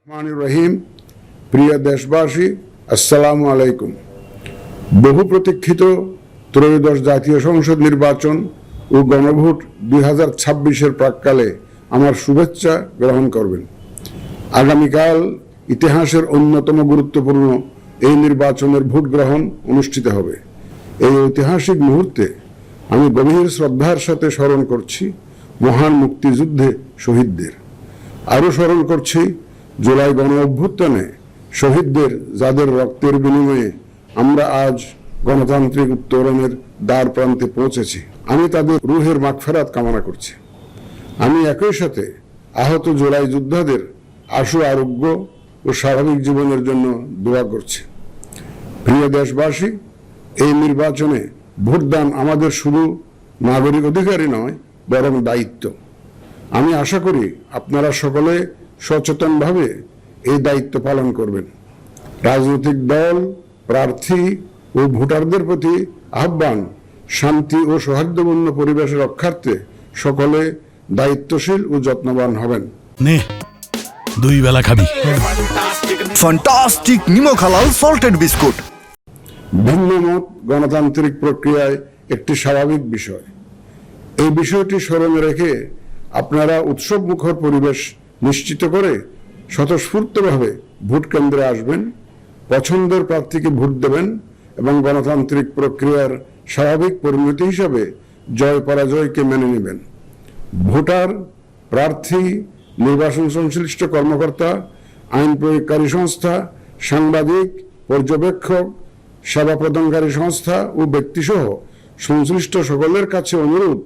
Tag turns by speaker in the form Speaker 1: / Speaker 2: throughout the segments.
Speaker 1: রহমানির রহিম। প্রিয় দেশবাসী, আসসালামু আলাইকুম। বহু প্রতীক্ষিত ত্রয়োদশ জাতীয় সংসদ নির্বাচন ও গণভোট 2026-এর প্রাক্কালে আমার শুভেচ্ছা গ্রহণ করবেন। আগামীকাল ইতিহাসের অন্যতম গুরুত্বপূর্ণ এই নির্বাচনের ভোট গ্রহণ অনুষ্ঠিত হবে। এই ঐতিহাসিক মুহূর্তে আমি গভীর শ্রদ্ধার সাথে স্মরণ করছি মহান মুক্তিযুদ্ধে শহীদদের। আরও স্মরণ করছি জুলাই গণ অভ্যুত্থানে শহীদদের, যাদের রক্তের বিনিময়ে আমরা আজ গণতান্ত্রিক উত্তরণের দ্বার প্রান্তে পৌঁছেছি। আমি তাদের রুহের মাগফিরাত কামনা করছি। আমি একই সাথে আহত জুলাই যোদ্ধাদের আশু আরোগ্য ও স্বাভাবিক জীবনের জন্য দোয়া করছি। প্রিয় দেশবাসী, এই নির্বাচনে ভোটদান আমাদের শুধু নাগরিক অধিকারই নয়, বরং দায়িত্ব। আমি আশা করি আপনারা সকলে সচেতনভাবে এই দায়িত্ব পালন করবেন। রাজনৈতিক দল, প্রার্থী ও ভোটারদের প্রতি আহ্বান, শান্তি ও সৌহার্দ্যপূর্ণ পরিবেশ রক্ষার্থে সকলে দায়িত্বশীল ও যত্নবান হবেন।
Speaker 2: নে, দুই বেলা খাবি
Speaker 3: ফ্যান্টাস্টিক নিমক হালাল সল্টেড বিস্কুট।
Speaker 1: ভিন্ন মত গণতান্ত্রিক প্রক্রিয়ায় একটি স্বাভাবিক বিষয়। এই বিষয়টি স্মরণে রেখে আপনারা উৎসব মুখর পরিবেশ নিশ্চিত করে স্বতঃস্ফূর্তভাবে ভোট কেন্দ্রে আসবেন, পছন্দের প্রার্থীকে ভোট দেবেন এবং গণতান্ত্রিক প্রক্রিয়ার স্বাভাবিক পরিণতি হিসাবে জয় পরাজয়কে মেনে নেবেন। ভোটার, প্রার্থী, নির্বাচন সংশ্লিষ্ট কর্মকর্তা, আইন প্রয়োগকারী সংস্থা, সাংবাদিক, পর্যবেক্ষক, সেবা প্রদানকারী সংস্থা ও ব্যক্তিসহ সংশ্লিষ্ট সকলের কাছে অনুরোধ,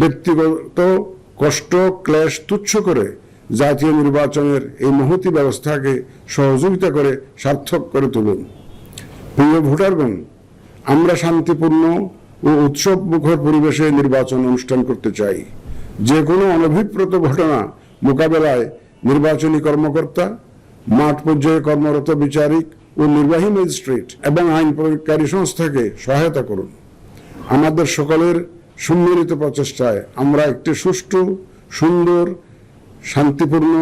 Speaker 1: ব্যক্তিগত কষ্ট ক্লেশ তুচ্ছ করে জাতীয় নির্বাচনের এই মহতী ব্যবস্থাকে সহযোগিতা করে সার্থক করে তুলুন। প্রিয় ভোটারগণ, আমরা শান্তিপূর্ণ ও উৎসব মুখর পরিবেশে নির্বাচন অনুষ্ঠান করতে চাই। যে কোনো অনভিপ্রেত ঘটনা মোকাবেলায় নির্বাচনী কর্মকর্তা, মাঠ পর্যায়ে কর্মরত বিচারিক ও নির্বাহী ম্যাজিস্ট্রেট এবং আইন প্রয়োগকারী সংস্থাকে সহায়তা করুন। আমাদের সকলের সম্মিলিত প্রচেষ্টায় আমরা একটি সুষ্ঠু, সুন্দর, শান্তিপূর্ণ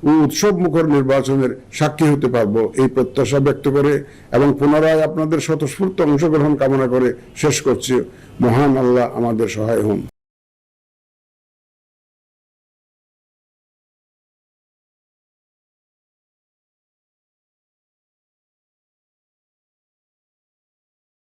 Speaker 1: ও উৎসব মুখর নির্বাচনের সাক্ষী হতে পারব, এই প্রত্যাশা ব্যক্ত করে এবং পুনরায় আপনাদের স্বতঃস্ফূর্ত অংশগ্রহণ কামনা করে শেষ করছি। মহান আল্লাহ আমাদের সহায় হন।